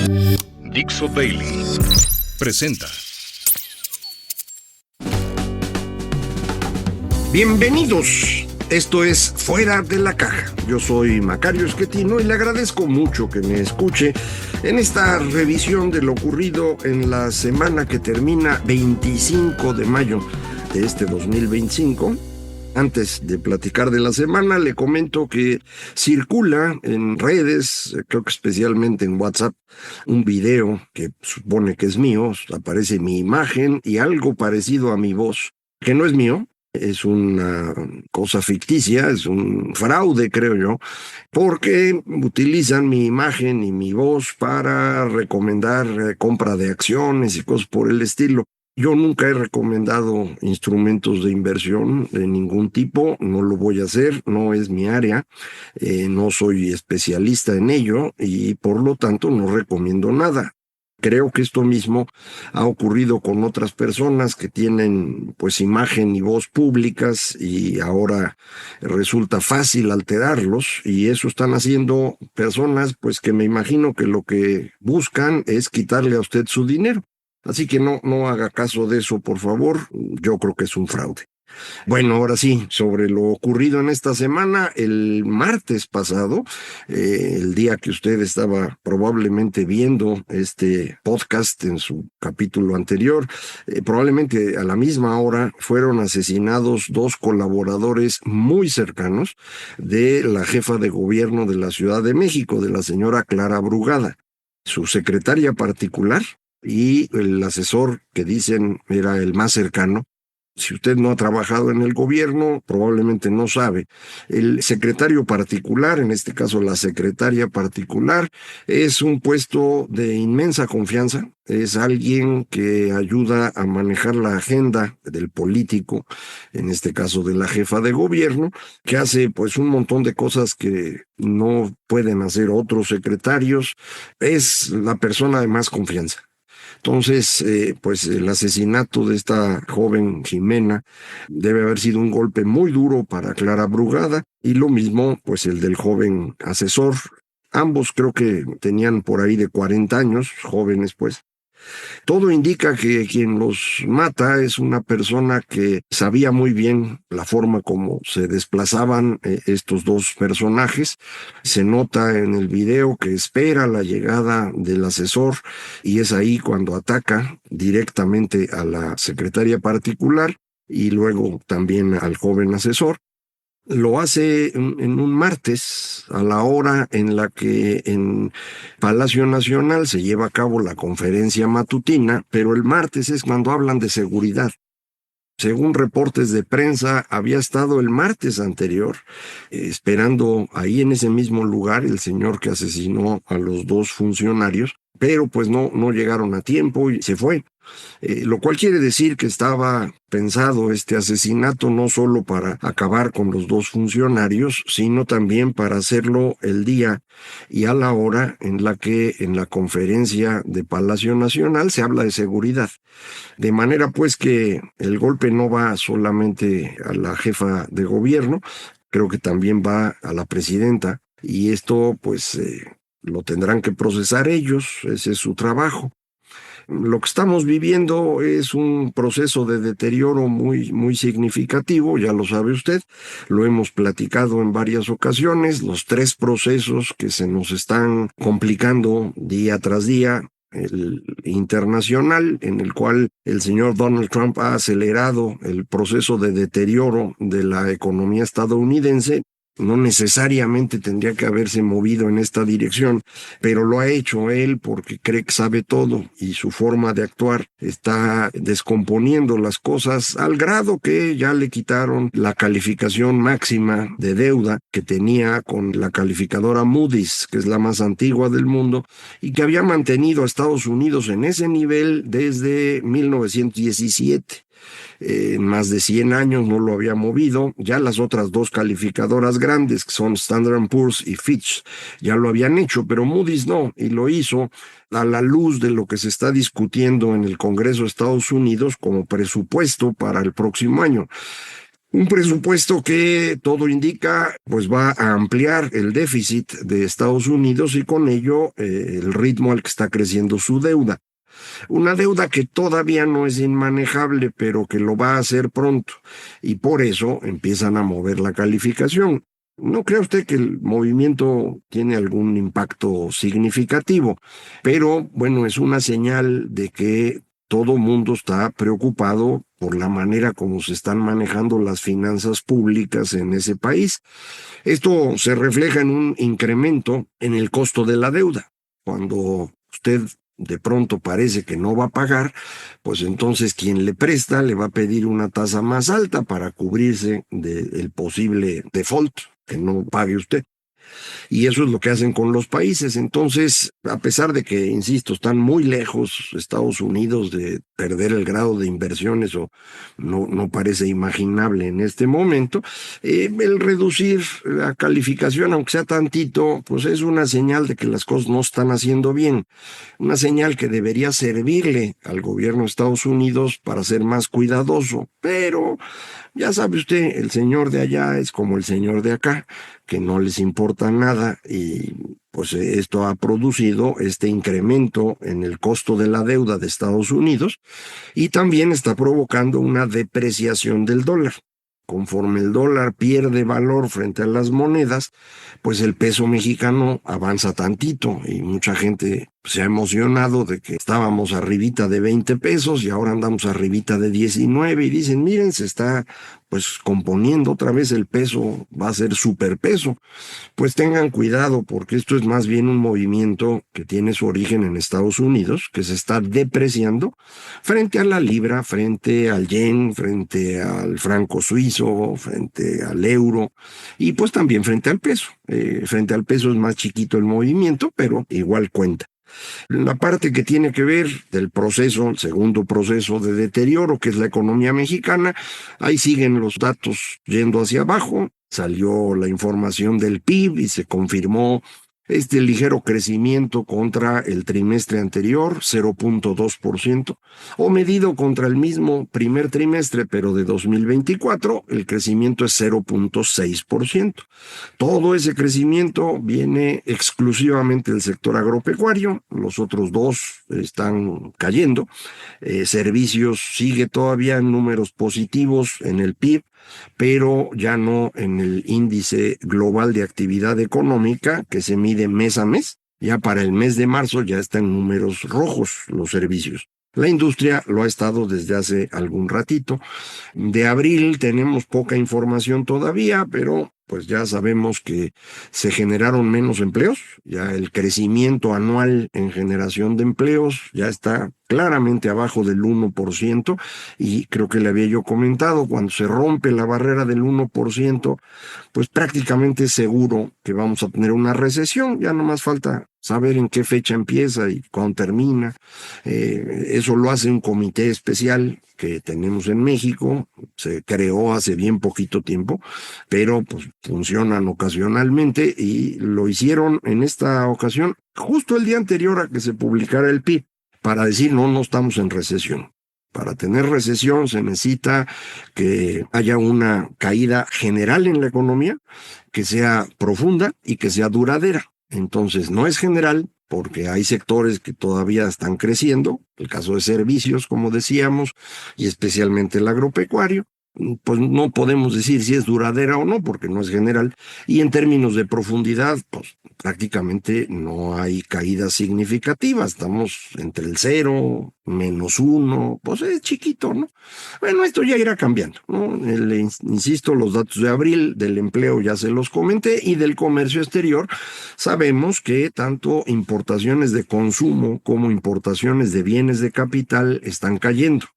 Dixo Daily presenta. Bienvenidos, esto es Fuera de la Caja. Yo soy Macario Schettino y le agradezco mucho que me escuche en esta revisión de lo ocurrido en la semana que termina 25 de mayo de este 2025. Antes de platicar de la semana, le comento que circula en redes, creo que especialmente en WhatsApp, un video que supone que es mío. Aparece mi imagen y algo parecido a mi voz, que no es mío. Es una cosa ficticia, es un fraude, creo yo, porque utilizan mi imagen y mi voz para recomendar compra de acciones y cosas por el estilo. Yo nunca he recomendado instrumentos de inversión de ningún tipo, no lo voy a hacer, no es mi área, no soy especialista en ello y por lo tanto no recomiendo nada. Creo que esto mismo ha ocurrido con otras personas que tienen pues imagen y voz públicas y ahora resulta fácil alterarlos, y eso están haciendo personas pues que me imagino que lo que buscan es quitarle a usted su dinero. Así que no haga caso de eso, por favor. Yo creo que es un fraude. Bueno, ahora sí, sobre lo ocurrido en esta semana, el martes pasado, el día que usted estaba probablemente viendo este podcast en su capítulo anterior, probablemente a la misma hora fueron asesinados dos colaboradores muy cercanos de la jefa de gobierno de la Ciudad de México, de la señora Clara Brugada, su secretaria particular y el asesor que dicen era el más cercano. Si usted no ha trabajado en el gobierno, probablemente no sabe. El secretario particular, en este caso la secretaria particular, es un puesto de inmensa confianza. Es alguien que ayuda a manejar la agenda del político, en este caso de la jefa de gobierno, que hace pues un montón de cosas que no pueden hacer otros secretarios. Es la persona de más confianza. Entonces, pues el asesinato de esta joven Jimena debe haber sido un golpe muy duro para Clara Brugada, y lo mismo pues el del joven asesor. Ambos creo que tenían por ahí de 40 años, jóvenes pues. Todo indica que quien los mata es una persona que sabía muy bien la forma como se desplazaban estos dos personajes. Se nota en el video que espera la llegada del asesor y es ahí cuando ataca directamente a la secretaria particular y luego también al joven asesor. Lo hace en un martes, a la hora en la que en Palacio Nacional se lleva a cabo la conferencia matutina, pero el martes es cuando hablan de seguridad. Según reportes de prensa, había estado el martes anterior esperando ahí en ese mismo lugar el señor que asesinó a los dos funcionarios, pero pues no llegaron a tiempo y se fue. Lo cual quiere decir que estaba pensado este asesinato no solo para acabar con los dos funcionarios, sino también para hacerlo el día y a la hora en la que en la conferencia de Palacio Nacional se habla de seguridad. De manera pues que el golpe no va solamente a la jefa de gobierno, creo que también va a la presidenta, y esto pues lo tendrán que procesar ellos, ese es su trabajo. Lo que estamos viviendo es un proceso de deterioro muy significativo, ya lo sabe usted, lo hemos platicado en varias ocasiones, los tres procesos que se nos están complicando día tras día. El internacional, en el cual el señor Donald Trump ha acelerado el proceso de deterioro de la economía estadounidense. No necesariamente tendría que haberse movido en esta dirección, pero lo ha hecho él porque cree que sabe todo y su forma de actuar está descomponiendo las cosas al grado que ya le quitaron la calificación máxima de deuda que tenía con la calificadora Moody's, que es la más antigua del mundo y que había mantenido a Estados Unidos en ese nivel desde 1917. Más de 100 años no lo había movido. Ya las otras dos calificadoras grandes, que son Standard & Poor's y Fitch, ya lo habían hecho, pero Moody's no, y lo hizo a la luz de lo que se está discutiendo en el Congreso de Estados Unidos como presupuesto para el próximo año. Un presupuesto que todo indica, pues va a ampliar el déficit de Estados Unidos y con ello el ritmo al que está creciendo su deuda. Una deuda que todavía no es inmanejable, pero que lo va a hacer pronto. Y por eso empiezan a mover la calificación. ¿No cree usted que el movimiento tiene algún impacto significativo? Pero bueno, es una señal de que todo mundo está preocupado por la manera como se están manejando las finanzas públicas en ese país. Esto se refleja en un incremento en el costo de la deuda. Cuando usted de pronto parece que no va a pagar, pues entonces quien le presta le va a pedir una tasa más alta para cubrirse del posible default que no pague usted. Y eso es lo que hacen con los países. Entonces, a pesar de que, insisto, están muy lejos Estados Unidos de perder el grado de inversión, eso no parece imaginable en este momento, el reducir la calificación, aunque sea tantito, pues es una señal de que las cosas no están haciendo bien. Una señal que debería servirle al gobierno de Estados Unidos para ser más cuidadoso. Pero ya sabe usted, el señor de allá es como el señor de acá, que no les importa nada y pues esto ha producido este incremento en el costo de la deuda de Estados Unidos y también está provocando una depreciación del dólar. Conforme el dólar pierde valor frente a las monedas, pues el peso mexicano avanza tantito y mucha gente se ha emocionado de que estábamos arribita de 20 pesos y ahora andamos arribita de 19 y dicen, miren, se está pues componiendo otra vez el peso, va a ser superpeso. Pues tengan cuidado porque esto es más bien un movimiento que tiene su origen en Estados Unidos, que se está depreciando frente a la libra, frente al yen, frente al franco suizo, frente al euro y pues también frente al peso. Frente al peso es más chiquito el movimiento, pero igual cuenta. La parte que tiene que ver del proceso, el segundo proceso de deterioro, que es la economía mexicana, ahí siguen los datos yendo hacia abajo. Salió la información del PIB y se confirmó este ligero crecimiento contra el trimestre anterior, 0.2%, o medido contra el mismo primer trimestre, pero de 2024, el crecimiento es 0.6%. Todo ese crecimiento viene exclusivamente del sector agropecuario, los otros dos están cayendo. Servicios sigue todavía en números positivos en el PIB, pero ya no en el índice global de actividad económica que se mide mes a mes. Ya para el mes de marzo ya está en números rojos los servicios. La industria lo ha estado desde hace algún ratito. De abril tenemos poca información todavía, pero pues ya sabemos que se generaron menos empleos, ya el crecimiento anual en generación de empleos ya está claramente abajo del 1%, y creo que le había yo comentado, cuando se rompe la barrera del 1%, pues prácticamente es seguro que vamos a tener una recesión, ya no más falta saber en qué fecha empieza y cuándo termina. Eso lo hace un comité especial que tenemos en México, se creó hace bien poquito tiempo, pero pues funcionan ocasionalmente y lo hicieron en esta ocasión justo el día anterior a que se publicara el PIB, para decir no estamos en recesión. Para tener recesión se necesita que haya una caída general en la economía, que sea profunda y que sea duradera. Entonces no es general porque hay sectores que todavía están creciendo, el caso de servicios, como decíamos, y especialmente el agropecuario. Pues no podemos decir si es duradera o no, porque no es general. Y en términos de profundidad, pues prácticamente no hay caída significativa. Estamos entre el 0, -1, pues es chiquito, ¿no? Bueno, esto ya irá cambiando, ¿no? Insisto, los datos de abril del empleo ya se los comenté, y del comercio exterior sabemos que tanto importaciones de consumo como importaciones de bienes de capital están cayendo.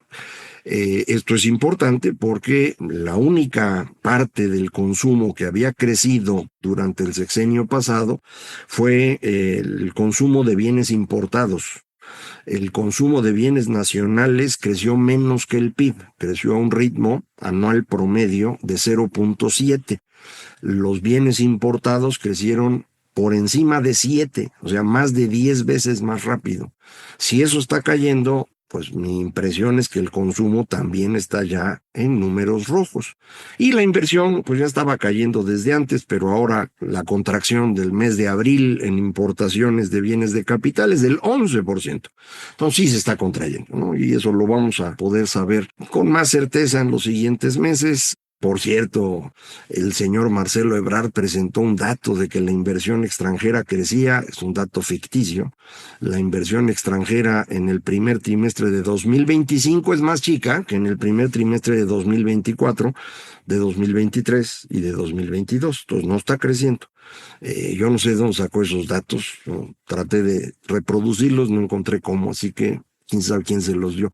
Esto es importante porque la única parte del consumo que había crecido durante el sexenio pasado fue el consumo de bienes importados. El consumo de bienes nacionales creció menos que el PIB, creció a un ritmo anual promedio de 0.7. Los bienes importados crecieron por encima de 7, o sea, más de 10 veces más rápido. Si eso está cayendo, pues mi impresión es que el consumo también está ya en números rojos. Y la inversión, pues ya estaba cayendo desde antes, pero ahora la contracción del mes de abril en importaciones de bienes de capital es del 11%. Entonces sí se está contrayendo, ¿no? Y eso lo vamos a poder saber con más certeza en los siguientes meses. Por cierto, el señor Marcelo Ebrard presentó un dato de que la inversión extranjera crecía, es un dato ficticio. La inversión extranjera en el primer trimestre de 2025 es más chica que en el primer trimestre de 2024, de 2023 y de 2022. Entonces no está creciendo. Yo no sé de dónde sacó esos datos. Yo traté de reproducirlos, no encontré cómo, así que quién sabe quién se los dio.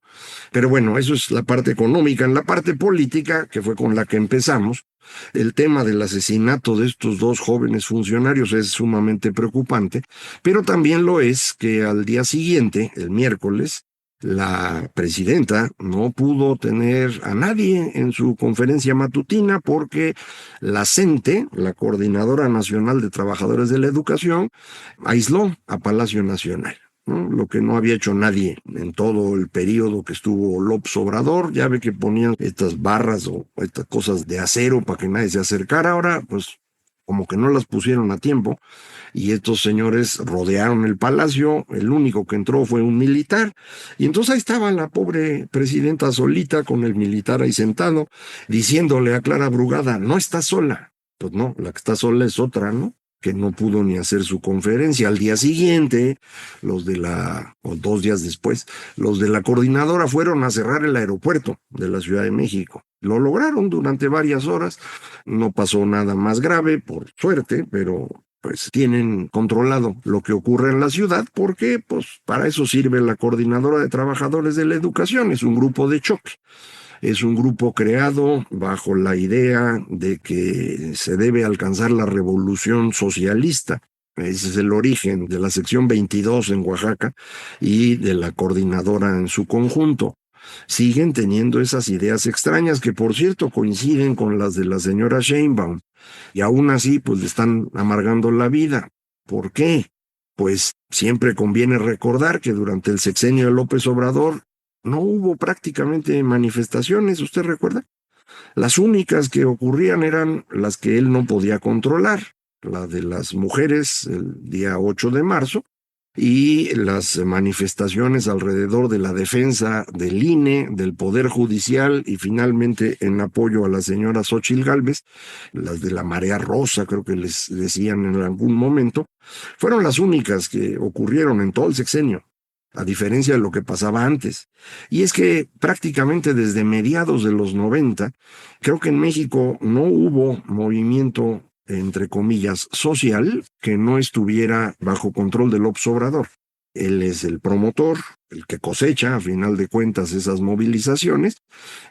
Pero bueno, eso es la parte económica. En la parte política, que fue con la que empezamos, el tema del asesinato de estos dos jóvenes funcionarios es sumamente preocupante, pero también lo es que al día siguiente, el miércoles, la presidenta no pudo tener a nadie en su conferencia matutina porque la CENTE, la Coordinadora Nacional de Trabajadores de la Educación, aisló a Palacio Nacional, ¿no? Lo que no había hecho nadie en todo el periodo que estuvo López Obrador. Ya ve que ponían estas barras o estas cosas de acero para que nadie se acercara. Ahora, pues, como que no las pusieron a tiempo y estos señores rodearon el palacio. El único que entró fue un militar. Y entonces ahí estaba la pobre presidenta solita con el militar ahí sentado, diciéndole a Clara Brugada, no está sola. Pues no, la que está sola es otra, ¿no? Que no pudo ni hacer su conferencia. Al día siguiente, o 2 días después, los de la coordinadora fueron a cerrar el aeropuerto de la Ciudad de México. Lo lograron durante varias horas, no pasó nada más grave, por suerte, pero pues tienen controlado lo que ocurre en la ciudad porque pues para eso sirve la Coordinadora de Trabajadores de la Educación, es un grupo de choque. Es un grupo creado bajo la idea de que se debe alcanzar la revolución socialista. Ese es el origen de la sección 22 en Oaxaca y de la coordinadora en su conjunto. Siguen teniendo esas ideas extrañas que, por cierto, coinciden con las de la señora Sheinbaum. Y aún así, pues le están amargando la vida. ¿Por qué? Pues siempre conviene recordar que durante el sexenio de López Obrador no hubo prácticamente manifestaciones, ¿usted recuerda? Las únicas que ocurrían eran las que él no podía controlar, la de las mujeres el día 8 de marzo y las manifestaciones alrededor de la defensa del INE, del Poder Judicial y finalmente en apoyo a la señora Xóchitl Gálvez, las de la Marea Rosa, creo que les decían en algún momento, fueron las únicas que ocurrieron en todo el sexenio, a diferencia de lo que pasaba antes. Y es que prácticamente desde mediados de los 90, creo que en México no hubo movimiento, entre comillas, social que no estuviera bajo control de López Obrador. Él es el promotor, el que cosecha, a final de cuentas, esas movilizaciones,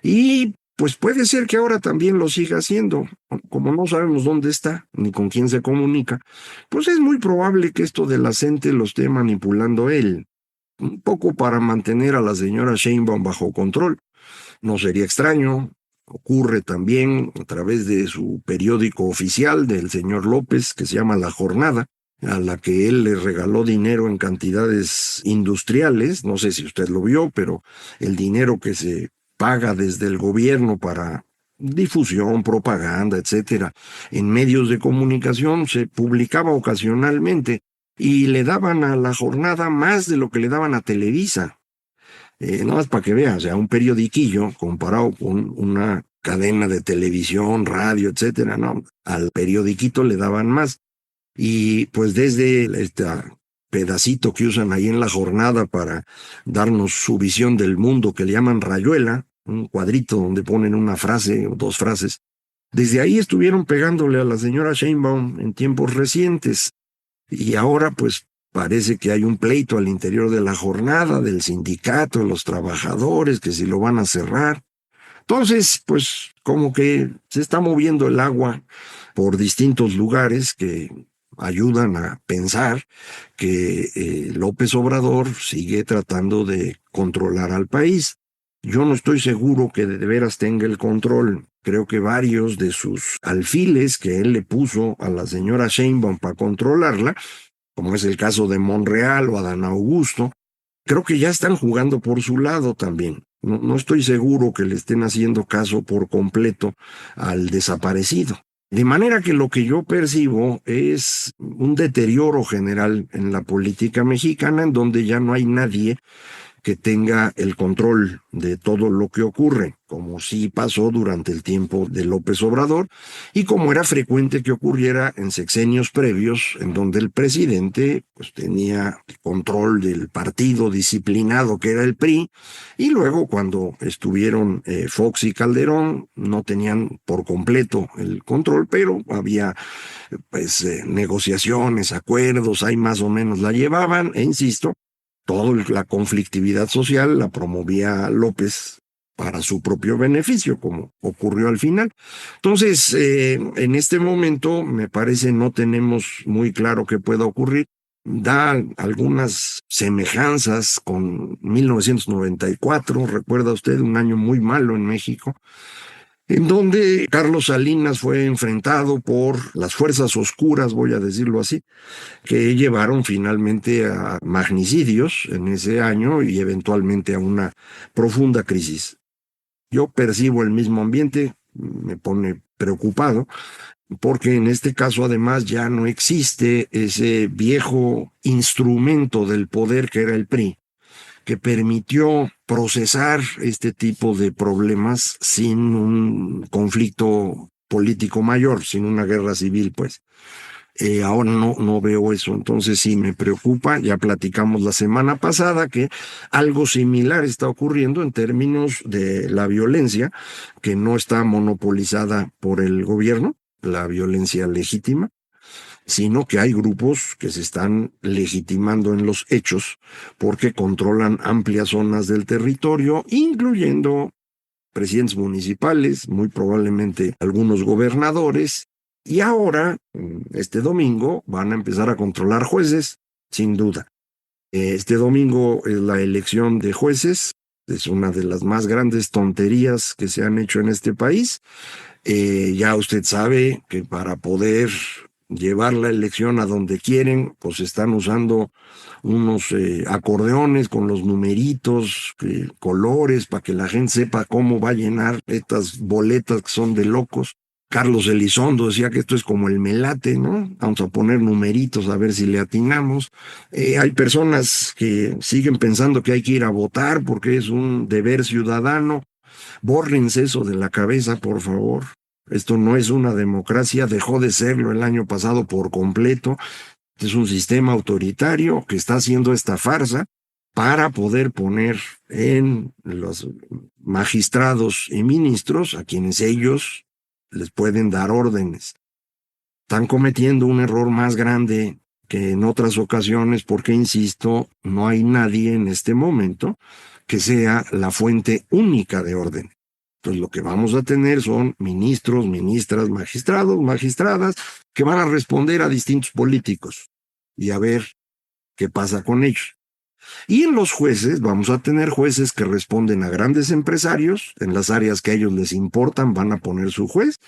y pues puede ser que ahora también lo siga haciendo. Como no sabemos dónde está, ni con quién se comunica, pues es muy probable que esto de la CENTE lo esté manipulando él, un poco para mantener a la señora Sheinbaum bajo control. No sería extraño. Ocurre también a través de su periódico oficial del señor López, que se llama La Jornada, a la que él le regaló dinero en cantidades industriales. No sé si usted lo vio, pero el dinero que se paga desde el gobierno para difusión, propaganda, etcétera, en medios de comunicación se publicaba ocasionalmente y le daban a La Jornada más de lo que le daban a Televisa. Nada más para que veas, o sea, un periodiquillo comparado con una cadena de televisión, radio, etcétera, ¿no? Al periodiquito le daban más. Y pues desde este pedacito que usan ahí en La Jornada para darnos su visión del mundo que le llaman rayuela, un cuadrito donde ponen una frase o dos frases, desde ahí estuvieron pegándole a la señora Sheinbaum en tiempos recientes. Y ahora pues parece que hay un pleito al interior de La Jornada, del sindicato, de los trabajadores, que si lo van a cerrar. Entonces, pues como que se está moviendo el agua por distintos lugares que ayudan a pensar que López Obrador sigue tratando de controlar al país. Yo no estoy seguro que de veras tenga el control. Creo que varios de sus alfiles que él le puso a la señora Sheinbaum para controlarla, como es el caso de Monreal o Adán Augusto, creo que ya están jugando por su lado también. No estoy seguro que le estén haciendo caso por completo al desaparecido. De manera que lo que yo percibo es un deterioro general en la política mexicana, en donde ya no hay nadie que tenga el control de todo lo que ocurre, como sí pasó durante el tiempo de López Obrador y como era frecuente que ocurriera en sexenios previos, en donde el presidente pues, tenía control del partido disciplinado que era el PRI, y luego cuando estuvieron Fox y Calderón no tenían por completo el control, pero había pues negociaciones, acuerdos, ahí más o menos la llevaban, e insisto, toda la conflictividad social la promovía López para su propio beneficio, como ocurrió al final. Entonces, en este momento, me parece, no tenemos muy claro qué pueda ocurrir. Da algunas semejanzas con 1994, recuerda usted, un año muy malo en México, en donde Carlos Salinas fue enfrentado por las fuerzas oscuras, voy a decirlo así, que llevaron finalmente a magnicidios en ese año y eventualmente a una profunda crisis. Yo percibo el mismo ambiente, me pone preocupado, porque en este caso además ya no existe ese viejo instrumento del poder que era el PRI, que permitió procesar este tipo de problemas sin un conflicto político mayor, sin una guerra civil, pues. Ahora no veo eso, entonces sí me preocupa. Ya platicamos la semana pasada que algo similar está ocurriendo en términos de la violencia, que no está monopolizada por el gobierno, la violencia legítima, sino que hay grupos que se están legitimando en los hechos porque controlan amplias zonas del territorio, incluyendo presidentes municipales, muy probablemente algunos gobernadores, y ahora, este domingo, van a empezar a controlar jueces, sin duda. Este domingo es la elección de jueces, es una de las más grandes tonterías que se han hecho en este país. Ya usted sabe que para poder llevar la elección a donde quieren, pues están usando unos acordeones con los numeritos, colores, para que la gente sepa cómo va a llenar estas boletas que son de locos. Carlos Elizondo decía que esto es como el melate, ¿no? Vamos a poner numeritos a ver si le atinamos. Hay personas que siguen pensando que hay que ir a votar porque es un deber ciudadano. Bórrense eso de la cabeza, por favor. Esto no es una democracia, dejó de serlo el año pasado por completo. Es un sistema autoritario que está haciendo esta farsa para poder poner en los magistrados y ministros a quienes ellos les pueden dar órdenes. Están cometiendo un error más grande que en otras ocasiones porque, insisto, no hay nadie en este momento que sea la fuente única de orden. Entonces lo que vamos a tener son ministros, ministras, magistrados, magistradas, que van a responder a distintos políticos y a ver qué pasa con ellos. Y en los jueces vamos a tener jueces que responden a grandes empresarios, en las áreas que a ellos les importan van a poner su juez,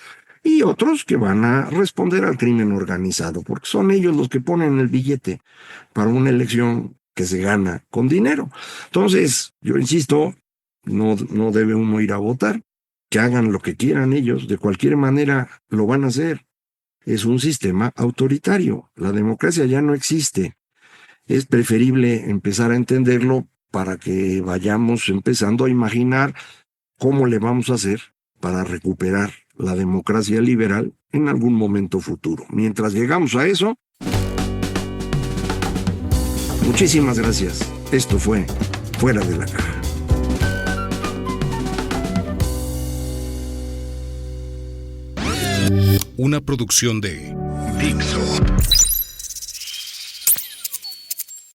y otros que van a responder al crimen organizado, porque son ellos los que ponen el billete para una elección que se gana con dinero. Entonces, yo insisto, no debe uno ir a votar, que hagan lo que quieran ellos, de cualquier manera lo van a hacer. Es un sistema autoritario, la democracia ya no existe. Es preferible empezar a entenderlo para que vayamos empezando a imaginar cómo le vamos a hacer para recuperar la democracia liberal en algún momento futuro. Mientras llegamos a eso, muchísimas gracias. Esto fue Fuera de la Caja. Una producción de Dixo.